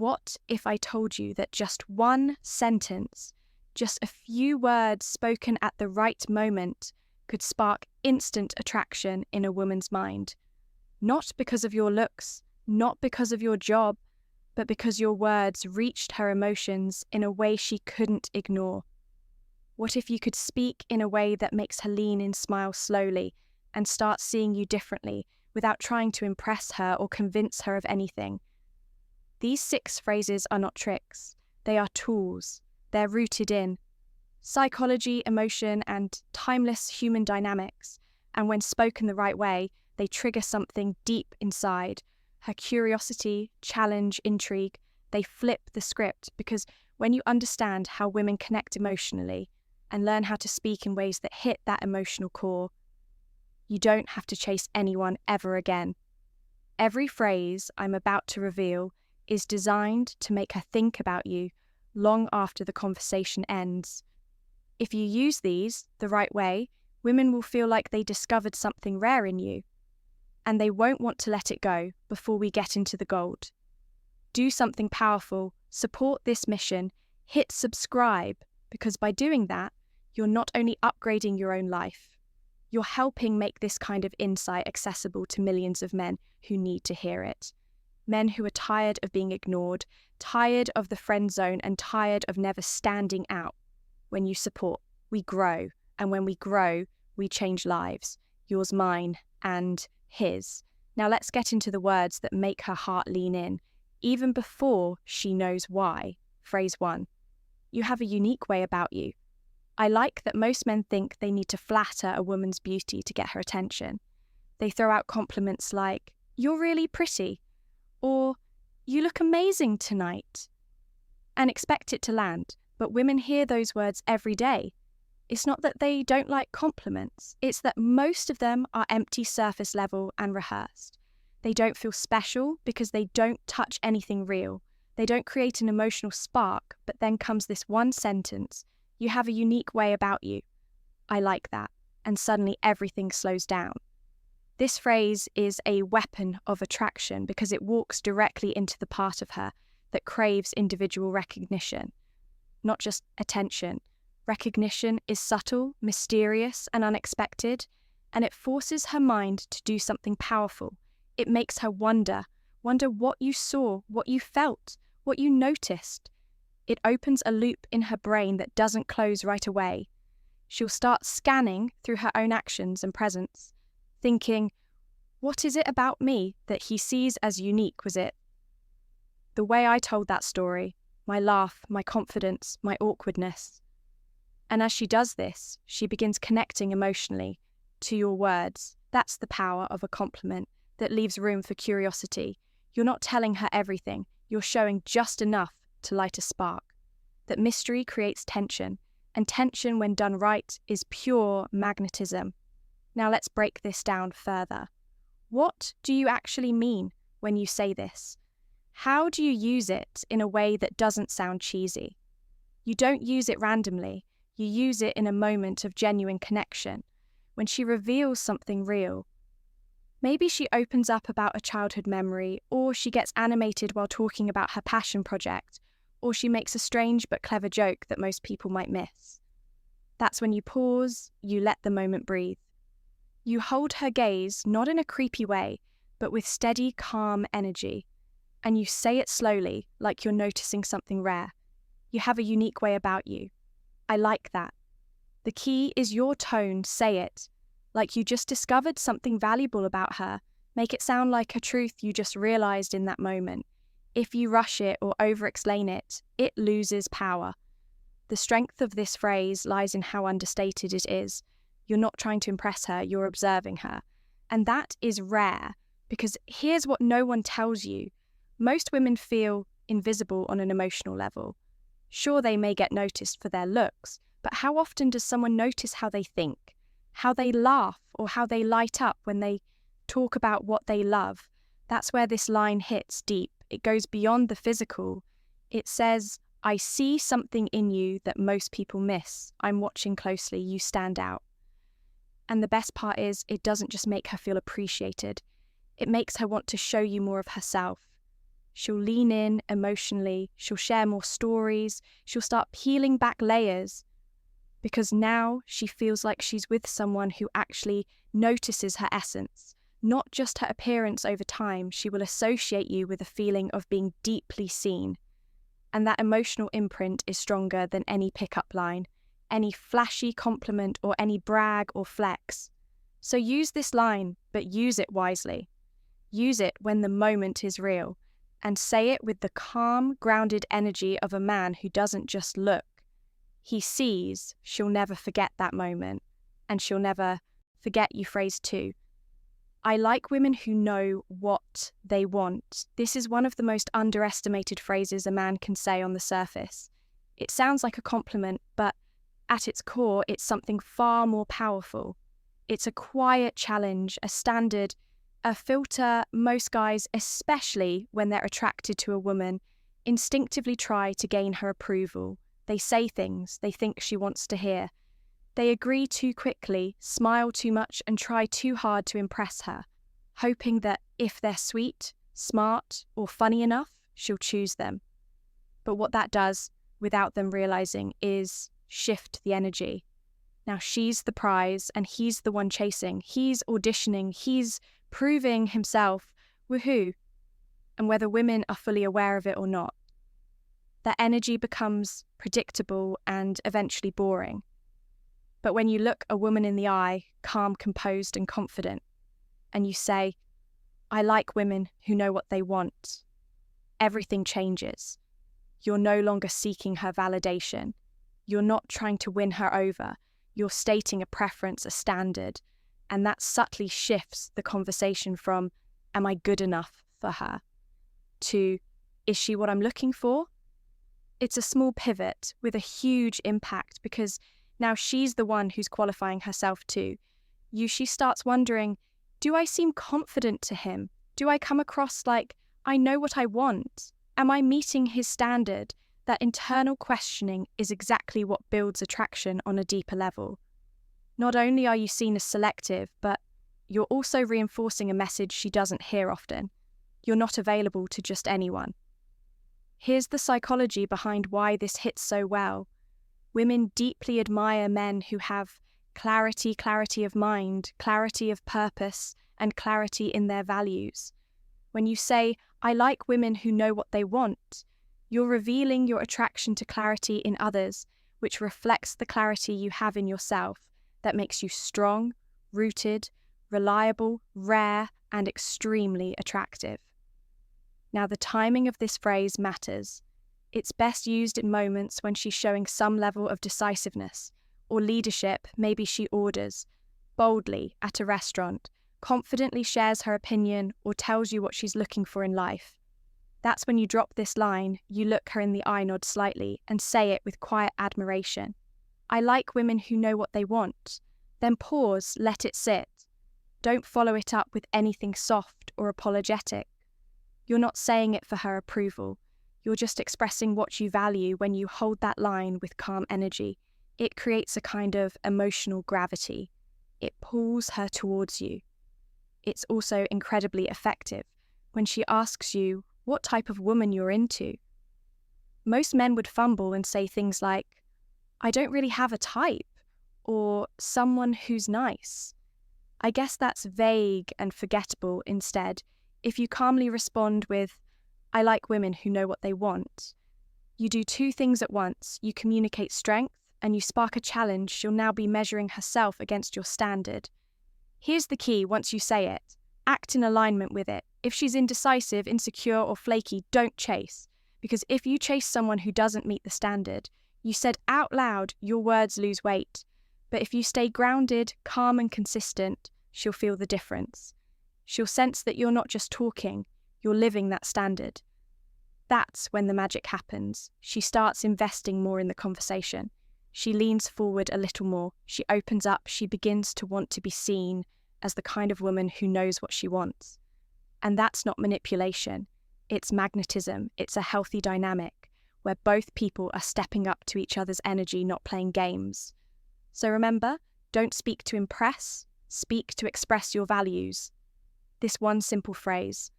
What if I told you that just one sentence, just a few words spoken at the right moment, could spark instant attraction in a woman's mind? Not because of your looks, not because of your job, but because your words reached her emotions in a way she couldn't ignore. What if you could speak in a way that makes her lean in, smile slowly, and start seeing you differently without trying to impress her or convince her of anything? These 6 phrases are not tricks. They are tools. They're rooted in psychology, emotion, and timeless human dynamics. And when spoken the right way, they trigger something deep inside. Her curiosity, challenge, intrigue. They flip the script, because when you understand how women connect emotionally and learn how to speak in ways that hit that emotional core, you don't have to chase anyone ever again. Every phrase I'm about to reveal is designed to make her think about you long after the conversation ends. If you use these the right way, women will feel like they discovered something rare in you, and they won't want to let it go before we get into the gold. Do something powerful, support this mission, hit subscribe, because by doing that, you're not only upgrading your own life, you're helping make this kind of insight accessible to millions of men who need to hear it. Men who are tired of being ignored, tired of the friend zone, and tired of never standing out. When you support, we grow. And when we grow, we change lives. Yours, mine, and his. Now let's get into the words that make her heart lean in, even before she knows why. Phrase 1. You have a unique way about you. I like that most men think they need to flatter a woman's beauty to get her attention. They throw out compliments like, "You're really pretty," or "You look amazing tonight," and expect it to land. But women hear those words every day. It's not that they don't like compliments, it's that most of them are empty, surface level, and rehearsed. They don't feel special because they don't touch anything real. They don't create an emotional spark, but then comes this one sentence: "You have a unique way about you. I like that." And suddenly everything slows down. This phrase is a weapon of attraction because it walks directly into the part of her that craves individual recognition, not just attention. Recognition is subtle, mysterious, and unexpected, and it forces her mind to do something powerful. It makes her wonder what you saw, what you felt, what you noticed. It opens a loop in her brain that doesn't close right away. She'll start scanning through her own actions and presence, thinking, what is it about me that he sees as unique? Was it the way I told that story, my laugh, my confidence, my awkwardness? And as she does this, she begins connecting emotionally to your words. That's the power of a compliment that leaves room for curiosity. You're not telling her everything, you're showing just enough to light a spark. That mystery creates tension, and tension, when done right, is pure magnetism. Now let's break this down further. What do you actually mean when you say this? How do you use it in a way that doesn't sound cheesy? You don't use it randomly, you use it in a moment of genuine connection, when she reveals something real. Maybe she opens up about a childhood memory, or she gets animated while talking about her passion project, or she makes a strange but clever joke that most people might miss. That's when you pause, you let the moment breathe. You hold her gaze, not in a creepy way, but with steady, calm energy. And you say it slowly, like you're noticing something rare. You have a unique way about you. I like that. The key is your tone. Say it like you just discovered something valuable about her. Make it sound like a truth you just realized in that moment. If you rush it or over-explain it, it loses power. The strength of this phrase lies in how understated it is. You're not trying to impress her, you're observing her. And that is rare, because here's what no one tells you. Most women feel invisible on an emotional level. Sure, they may get noticed for their looks, but how often does someone notice how they think, how they laugh, or how they light up when they talk about what they love? That's where this line hits deep. It goes beyond the physical. It says, I see something in you that most people miss. I'm watching closely. You stand out. And the best part is, it doesn't just make her feel appreciated. It makes her want to show you more of herself. She'll lean in emotionally, she'll share more stories, she'll start peeling back layers, because now she feels like she's with someone who actually notices her essence, not just her appearance over time. She will associate you with a feeling of being deeply seen. And that emotional imprint is stronger than any pickup line, any flashy compliment, or any brag or flex. So use this line, but use it wisely. Use it when the moment is real, and say it with the calm, grounded energy of a man who doesn't just look. He sees. She'll never forget that moment, and she'll never forget you phrase too. I like women who know what they want. This is one of the most underestimated phrases a man can say on the surface. It sounds like a compliment, but at its core, it's something far more powerful. It's a quiet challenge, a standard, a filter most guys, especially when they're attracted to a woman, instinctively try to gain her approval. They say things they think she wants to hear. They agree too quickly, smile too much, and try too hard to impress her, hoping that if they're sweet, smart, or funny enough, she'll choose them. But what that does, without them realizing, is shift the energy. Now she's the prize, and he's the one chasing. He's auditioning, he's proving himself. Woohoo! And whether women are fully aware of it or not, that energy becomes predictable and eventually boring. But when you look a woman in the eye, calm, composed, and confident, and you say, I like women who know what they want, everything changes. You're no longer seeking her validation. You're not trying to win her over. You're stating a preference, a standard, and that subtly shifts the conversation from, am I good enough for her, to, is she what I'm looking for? It's a small pivot with a huge impact, because now she's the one who's qualifying herself too. She starts wondering, do I seem confident to him? Do I come across like I know what I want? Am I meeting his standard? That internal questioning is exactly what builds attraction on a deeper level. Not only are you seen as selective, but you're also reinforcing a message she doesn't hear often. You're not available to just anyone. Here's the psychology behind why this hits so well. Women deeply admire men who have clarity of mind, clarity of purpose, and clarity in their values. When you say, I like women who know what they want, you're revealing your attraction to clarity in others, which reflects the clarity you have in yourself, that makes you strong, rooted, reliable, rare, and extremely attractive. Now, the timing of this phrase matters. It's best used in moments when she's showing some level of decisiveness or leadership. Maybe she orders boldly at a restaurant, confidently shares her opinion, or tells you what she's looking for in life. That's when you drop this line, you look her in the eye, nod slightly, and say it with quiet admiration. I like women who know what they want. Then pause, let it sit. Don't follow it up with anything soft or apologetic. You're not saying it for her approval. You're just expressing what you value when you hold that line with calm energy. It creates a kind of emotional gravity. It pulls her towards you. It's also incredibly effective when she asks you what type of woman you're into. Most men would fumble and say things like, I don't really have a type, or someone who's nice. I guess that's vague and forgettable. Instead, if you calmly respond with, I like women who know what they want, you do two things at once. You communicate strength and you spark a challenge. She'll now be measuring herself against your standard. Here's the key once you say it. Act in alignment with it. If she's indecisive, insecure, or flaky, don't chase. Because if you chase someone who doesn't meet the standard, you said out loud, your words lose weight. But if you stay grounded, calm, and consistent, she'll feel the difference. She'll sense that you're not just talking, you're living that standard. That's when the magic happens. She starts investing more in the conversation. She leans forward a little more. She opens up. She begins to want to be seen as the kind of woman who knows what she wants. And that's not manipulation. It's magnetism. It's a healthy dynamic where both people are stepping up to each other's energy, not playing games. So remember, don't speak to impress, speak to express your values. This one simple phrase,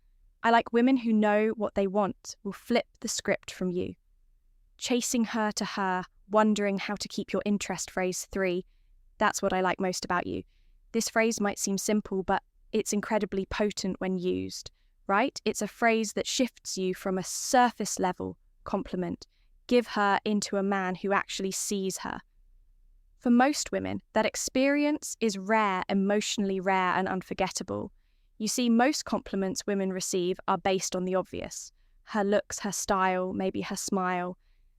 I like women who know what they want, will flip the script from you. Chasing her to her, wondering how to keep your interest. Phrase 3. That's what I like most about you. This phrase might seem simple, but it's incredibly potent when used, right? It's a phrase that shifts you from a surface level compliment, give her, into a man who actually sees her. For most women, that experience is rare, emotionally rare and unforgettable. You see, most compliments women receive are based on the obvious. Her looks, her style, maybe her smile.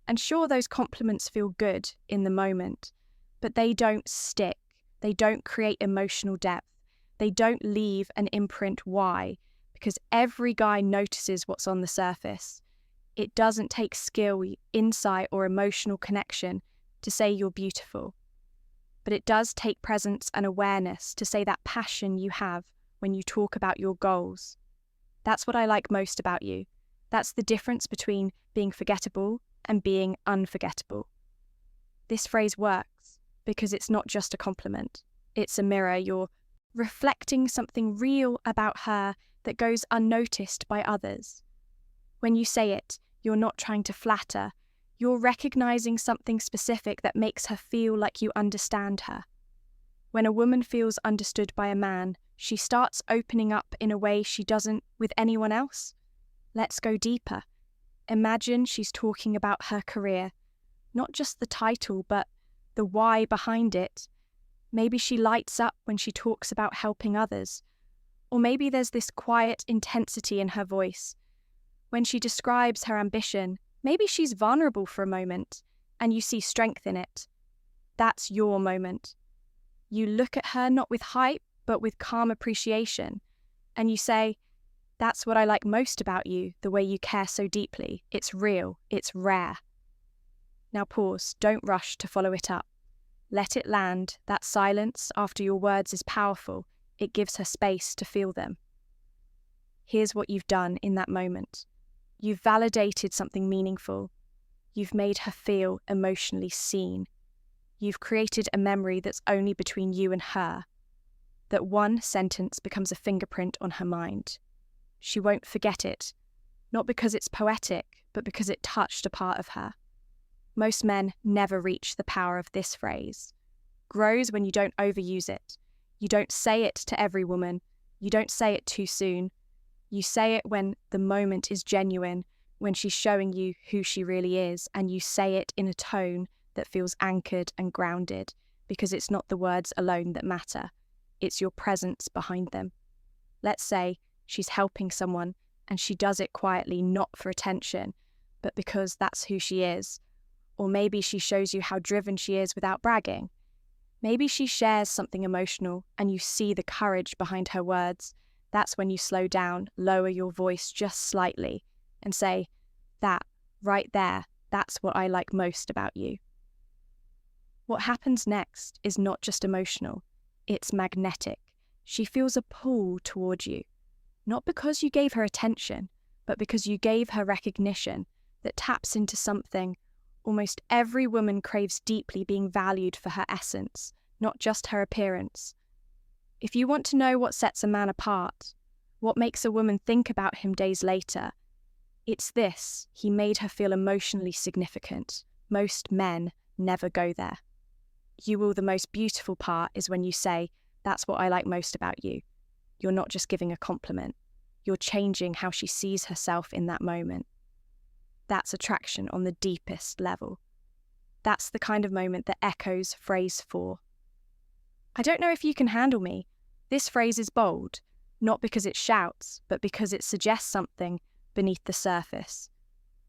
And sure, those compliments feel good in the moment, but they don't stick. They don't create emotional depth. They don't leave an imprint. Why? Because every guy notices what's on the surface. It doesn't take skill, insight, or emotional connection to say you're beautiful. But it does take presence and awareness to say that passion you have when you talk about your goals. That's what I like most about you. That's the difference between being forgettable and being unforgettable. This phrase works because it's not just a compliment. It's a mirror. You're reflecting something real about her that goes unnoticed by others. When you say it, you're not trying to flatter. You're recognizing something specific that makes her feel like you understand her. When a woman feels understood by a man, she starts opening up in a way she doesn't with anyone else. Let's go deeper. Imagine she's talking about her career, not just the title, but the why behind it. Maybe she lights up when she talks about helping others. Or maybe there's this quiet intensity in her voice. When she describes her ambition, maybe she's vulnerable for a moment, and you see strength in it. That's your moment. You look at her not with hype, but with calm appreciation, and you say, "That's what I like most about you, the way you care so deeply. It's real, it's rare." Now pause, don't rush to follow it up. Let it land. That silence after your words is powerful. It gives her space to feel them. Here's what you've done in that moment. You've validated something meaningful. You've made her feel emotionally seen. You've created a memory that's only between you and her. That one sentence becomes a fingerprint on her mind. She won't forget it, not because it's poetic, but because it touched a part of her. Most men never reach the power of this phrase. Grows when you don't overuse it. You don't say it to every woman. You don't say it too soon. You say it when the moment is genuine, when she's showing you who she really is, and you say it in a tone that feels anchored and grounded, because it's not the words alone that matter. It's your presence behind them. Let's say she's helping someone and she does it quietly, not for attention, but because that's who she is. Or maybe she shows you how driven she is without bragging. Maybe she shares something emotional and you see the courage behind her words. That's when you slow down, lower your voice just slightly, and say, "That, right there, that's what I like most about you." What happens next is not just emotional, it's magnetic. She feels a pull toward you, not because you gave her attention, but because you gave her recognition that taps into something almost every woman craves deeply, being valued for her essence, not just her appearance. If you want to know what sets a man apart, what makes a woman think about him days later, it's this: he made her feel emotionally significant. Most men never go there. The most beautiful part is when you say, "That's what I like most about you." You're not just giving a compliment. You're changing how she sees herself in that moment. That's attraction on the deepest level. That's the kind of moment that echoes phrase 4. I don't know if you can handle me. This phrase is bold, not because it shouts, but because it suggests something beneath the surface.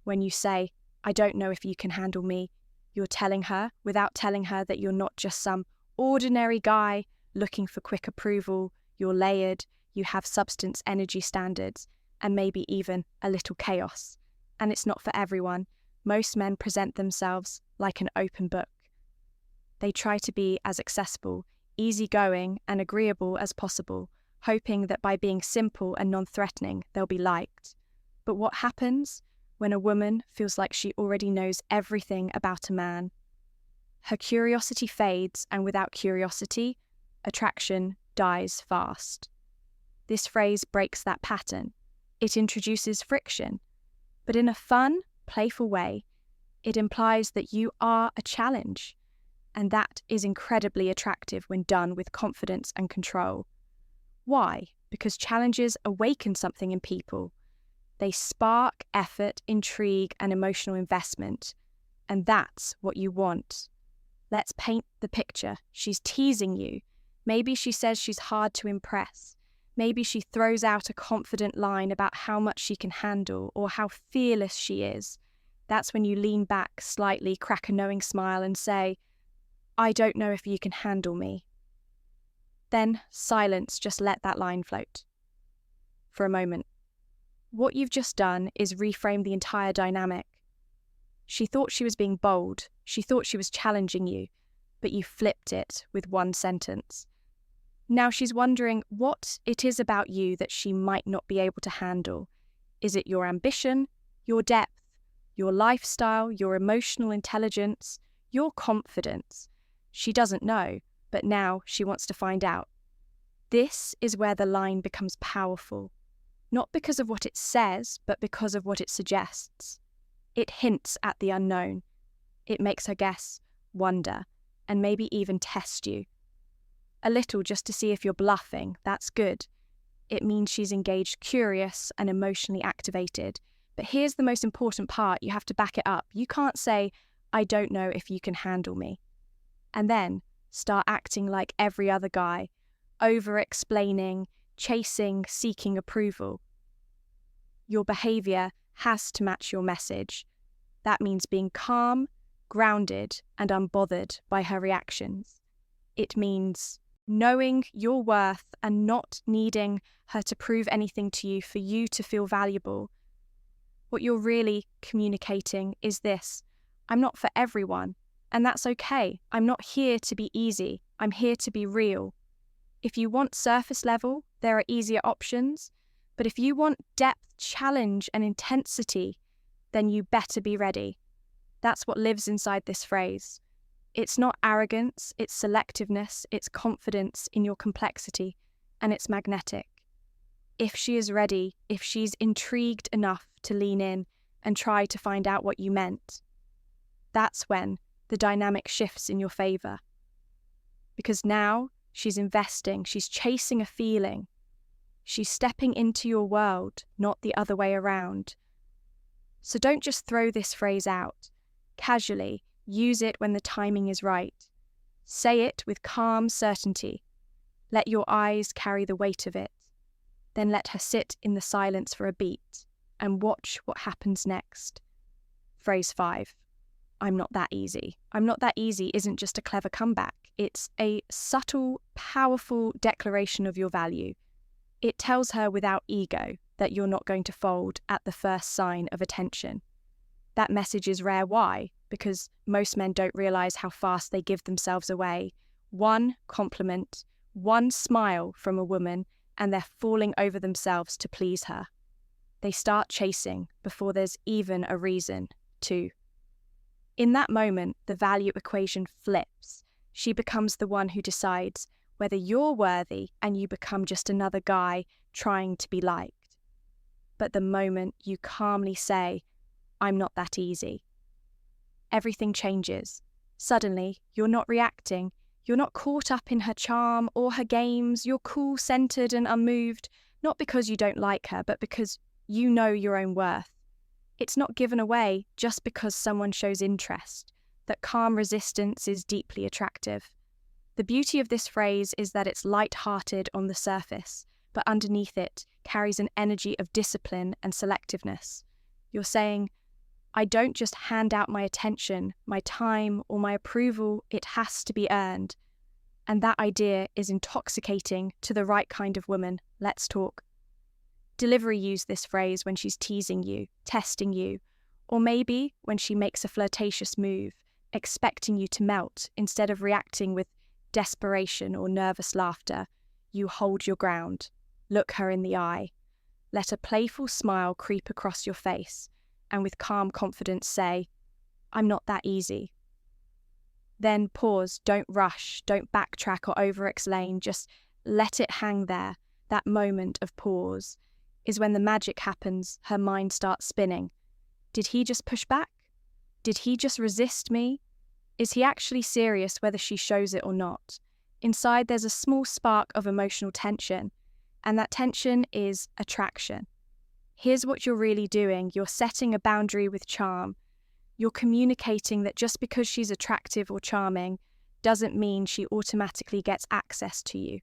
When you say, "I don't know if you can handle me," you're telling her, without telling her, that you're not just some ordinary guy looking for quick approval. You're layered, you have substance, energy, standards, and maybe even a little chaos. And it's not for everyone. Most men present themselves like an open book. They try to be as accessible, easygoing, and agreeable as possible, hoping that by being simple and non-threatening, they'll be liked. But what happens when a woman feels like she already knows everything about a man? Her curiosity fades, and without curiosity, attraction dies fast. This phrase breaks that pattern. It introduces friction, but in a fun, playful way. It implies that you are a challenge, and that is incredibly attractive when done with confidence and control. Why? Because challenges awaken something in people. They spark effort, intrigue, and emotional investment, and that's what you want. Let's paint the picture. She's teasing you. Maybe she says she's hard to impress. Maybe she throws out a confident line about how much she can handle or how fearless she is. That's when you lean back slightly, crack a knowing smile and say, "I don't know if you can handle me." Then silence, just let that line float. For a moment. What you've just done is reframe the entire dynamic. She thought she was being bold. She thought she was challenging you, but you flipped it with one sentence. Now she's wondering what it is about you that she might not be able to handle. Is it your ambition, your depth, your lifestyle, your emotional intelligence, your confidence? She doesn't know, but now she wants to find out. This is where the line becomes powerful, not because of what it says, but because of what it suggests. It hints at the unknown. It makes her guess, wonder, and maybe even test you. A little just to see if you're bluffing, that's good. It means she's engaged, curious, and emotionally activated. But here's the most important part, you have to back it up. You can't say, "I don't know if you can handle me," and then start acting like every other guy, over-explaining, chasing, seeking approval. Your behaviour has to match your message. That means being calm, grounded, and unbothered by her reactions. It means knowing your worth and not needing her to prove anything to you for you to feel valuable. What you're really communicating is this: I'm not for everyone, and that's okay. I'm not here to be easy. I'm here to be real. If you want surface level, there are easier options. But if you want depth, challenge, and intensity, then you better be ready. That's what lives inside this phrase. It's not arrogance, it's selectiveness, it's confidence in your complexity, and it's magnetic. If she is ready, if she's intrigued enough to lean in and try to find out what you meant, that's when the dynamic shifts in your favour. Because now she's investing, she's chasing a feeling. She's stepping into your world, not the other way around. So don't just throw this phrase out. Casually, use it when the timing is right. Say it with calm certainty. Let your eyes carry the weight of it. Then let her sit in the silence for a beat and watch what happens next. Phrase 5. I'm not that easy. I'm not that easy isn't just a clever comeback. It's a subtle, powerful declaration of your value. It tells her without ego that you're not going to fold at the first sign of attention. That message is rare. Why? Because most men don't realize how fast they give themselves away. One compliment, one smile from a woman, and they're falling over themselves to please her. They start chasing before there's even a reason to. In that moment, the value equation flips. She becomes the one who decides whether you're worthy, and you become just another guy trying to be liked. But the moment you calmly say, I'm not that easy, everything changes. Suddenly, you're not reacting. You're not caught up in her charm or her games. You're cool, centered, and unmoved, not because you don't like her, but because you know your own worth. It's not given away just because someone shows interest. That calm resistance is deeply attractive. The beauty of this phrase is that it's light-hearted on the surface, but underneath it carries an energy of discipline and selectiveness. You're saying, I don't just hand out my attention, my time, or my approval, it has to be earned. And that idea is intoxicating to the right kind of woman. Let's talk. Delivery use this phrase when she's teasing you, testing you, or maybe when she makes a flirtatious move, expecting you to melt instead of reacting with desperation or nervous laughter. You hold your ground. Look her in the eye. Let a playful smile creep across your face, and with calm confidence say, I'm not that easy. Then pause, don't rush, don't backtrack or over-explain, just let it hang there, that moment of pause. is when the magic happens, her mind starts spinning. Did he just push back? Did he just resist me? Is he actually serious whether she shows it or not? Inside, there's a small spark of emotional tension, and that tension is attraction. Here's what you're really doing. You're setting a boundary with charm. You're communicating that just because she's attractive or charming doesn't mean she automatically gets access to you.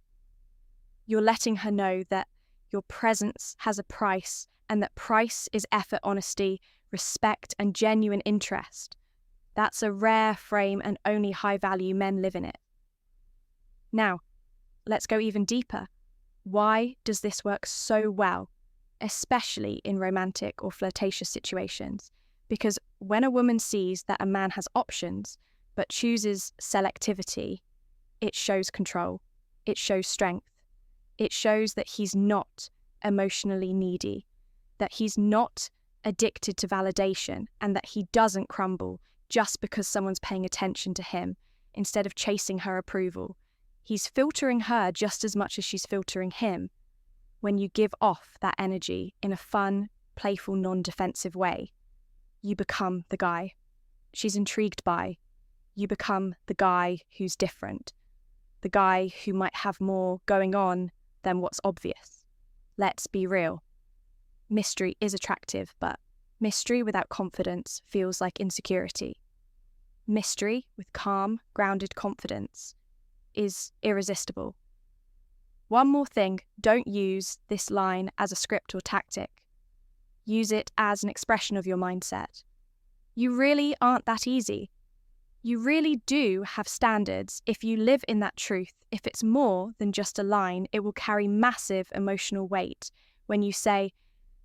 You're letting her know that your presence has a price, and that price is effort, honesty, respect, and genuine interest. That's a rare frame, and only high-value men live in it. Now, let's go even deeper. Why does this work so well, especially in romantic or flirtatious situations? Because when a woman sees that a man has options but chooses selectivity, it shows control, it shows strength, it shows that he's not emotionally needy, that he's not addicted to validation, and that he doesn't crumble just because someone's paying attention to him instead of chasing her approval. He's filtering her just as much as she's filtering him. When you give off that energy in a fun, playful, non-defensive way, you become the guy she's intrigued by. You become the guy who's different, the guy who might have more going on than what's obvious. Let's be real. Mystery is attractive, but mystery without confidence feels like insecurity. Mystery with calm, grounded confidence is irresistible. One more thing, don't use this line as a script or tactic. Use it as an expression of your mindset. You really aren't that easy. You really do have standards. If you live in that truth, if it's more than just a line, it will carry massive emotional weight when you say,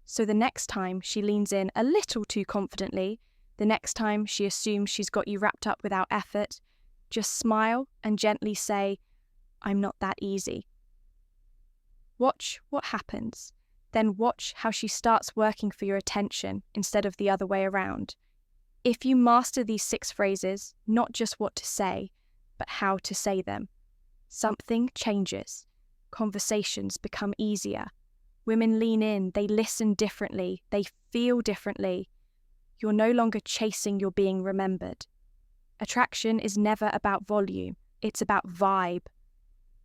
so the next time she leans in a little too confidently, the next time she assumes she's got you wrapped up without effort, just smile and gently say, I'm not that easy. Watch what happens. Then watch how she starts working for your attention instead of the other way around. If you master these 6 phrases, not just what to say, but how to say them, something changes. Conversations become easier. Women lean in, they listen differently, they feel differently. You're no longer chasing your being remembered. Attraction is never about volume, it's about vibe.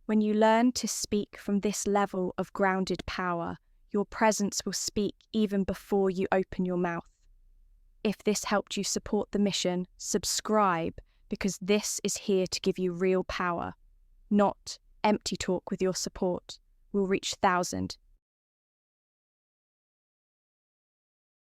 When you learn to speak from this level of grounded power, your presence will speak even before you open your mouth. If this helped you support the mission, subscribe, because this is here to give you real power, not empty talk with your support. We'll reach 1,000